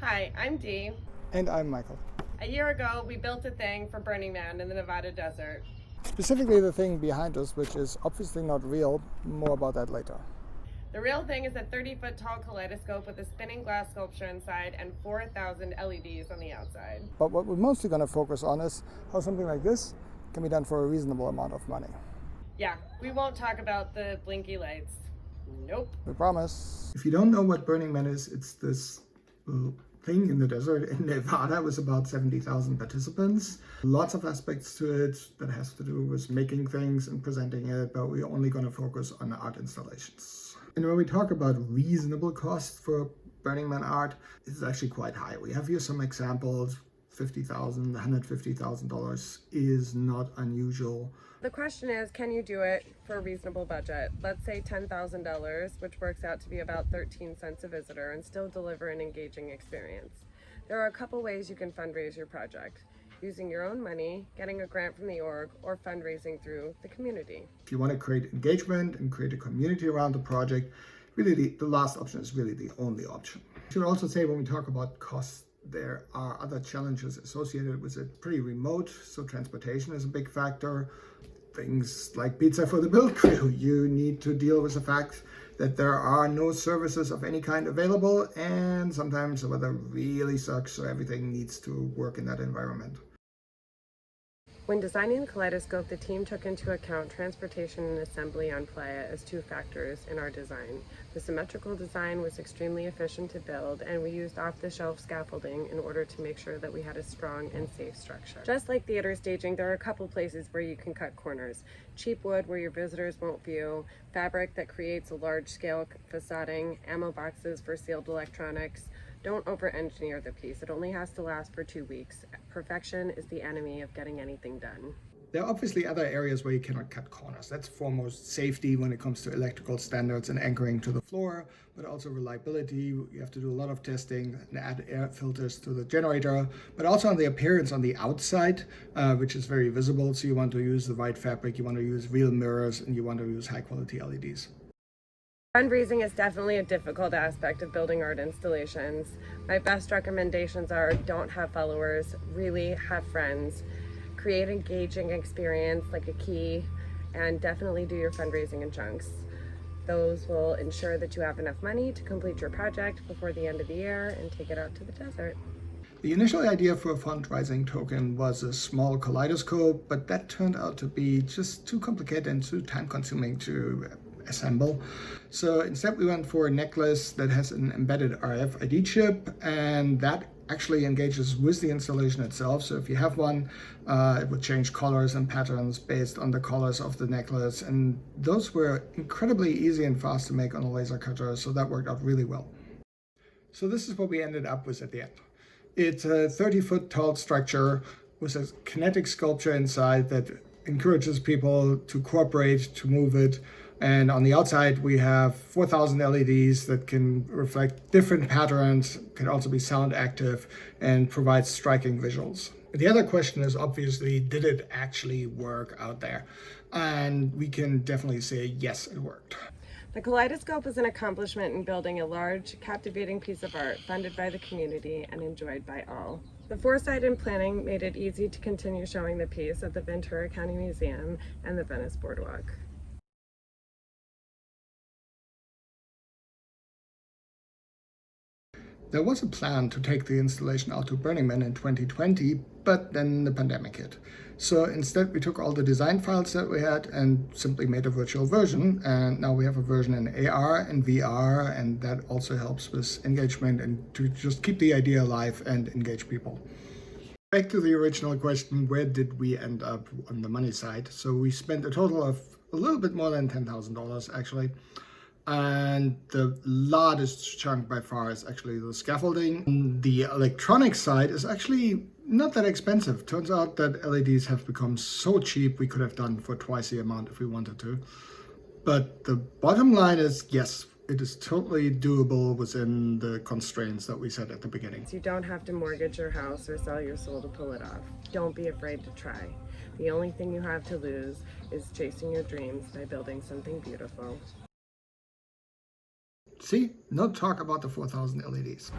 Hi, I'm Dee. And I'm Michael. A year ago, we built a thing for Burning Man in the Nevada desert. Specifically the thing behind us, which is obviously not real. More about that later. The real thing is a 30-foot tall kaleidoscope with a spinning glass sculpture inside and 4,000 LEDs on the outside. But what we're mostly going to focus on is how something like this can be done for a reasonable amount of money. Yeah, we won't talk about the blinky lights. Nope. We promise. If you don't know what Burning Man is, it's this thing in the desert in Nevada with about 70,000 participants. Lots of aspects to it that has to do with making things and presenting it, but we're only going to focus on art installations. And when we talk about reasonable costs for Burning Man art, it's actually quite high. We have here some examples. $50,000, $150,000 is not unusual. The question is, can you do it for a reasonable budget? Let's say $10,000, which works out to be about 13 cents a visitor, and still deliver an engaging experience. There are a couple ways you can fundraise your project: using your own money, getting a grant from the org, or fundraising through the community. If you want to create engagement and create a community around the project, really the last option is really the only option. I should also say, when we talk about costs, there are other challenges associated with it. Pretty remote, so transportation is a big factor. Things like pizza for the build crew. You need to deal with the fact that there are no services of any kind available, and sometimes the weather really sucks, so everything needs to work in that environment. When designing the Kaleidoscope, the team took into account transportation and assembly on Playa as two factors in our design. The symmetrical design was extremely efficient to build, and we used off-the-shelf scaffolding in order to make sure that we had a strong and safe structure. Just like theater staging, there are a couple places where you can cut corners. Cheap wood where your visitors won't view, fabric that creates a large-scale facading, ammo boxes for sealed electronics. Don't over-engineer the piece. It only has to last for 2 weeks. Perfection is the enemy of getting anything done. There are obviously other areas where you cannot cut corners. That's foremost safety when it comes to electrical standards and anchoring to the floor, but also reliability. You have to do a lot of testing and add air filters to the generator, but also on the appearance on the outside, which is very visible. So you want to use the right fabric, you want to use real mirrors, and you want to use high quality LEDs. Fundraising is definitely a difficult aspect of building art installations. My best recommendations are: don't have followers, really have friends, create engaging experience like a key, and definitely do your fundraising in chunks. Those will ensure that you have enough money to complete your project before the end of the year and take it out to the desert. The initial idea for a fundraising token was a small kaleidoscope, but that turned out to be just too complicated and too time-consuming to assemble. So instead we went for a necklace that has an embedded RFID chip, and that actually engages with the installation itself. So if you have one, it would change colors and patterns based on the colors of the necklace, and those were incredibly easy and fast to make on a laser cutter, so that worked out really well. So this is what we ended up with at the end. It's a 30-foot tall structure with a kinetic sculpture inside that encourages people to cooperate, to move it. And on the outside, we have 4,000 LEDs that can reflect different patterns, can also be sound active, and provide striking visuals. The other question is, obviously, did it actually work out there? And we can definitely say, yes, it worked. The Kaleidoscope is an accomplishment in building a large, captivating piece of art funded by the community and enjoyed by all. The foresight and planning made it easy to continue showing the piece at the Ventura County Museum and the Venice Boardwalk. There was a plan to take the installation out to Burning Man in 2020, but then the pandemic hit. So instead we took all the design files that we had and simply made a virtual version, and now we have a version in AR and VR, and that also helps with engagement and to just keep the idea alive and engage people. Back to the original question, where did we end up on the money side? So we spent a total of a little bit more than $10,000 actually. And the largest chunk by far is actually the scaffolding. The electronic side is actually not that expensive. Turns out that LEDs have become so cheap we could have done for twice the amount if we wanted to. But the bottom line is, yes, it is totally doable within the constraints that we set at the beginning. You don't have to mortgage your house or sell your soul to pull it off. Don't be afraid to try. The only thing you have to lose is chasing your dreams by building something beautiful. See, no talk about the 4,000 LEDs.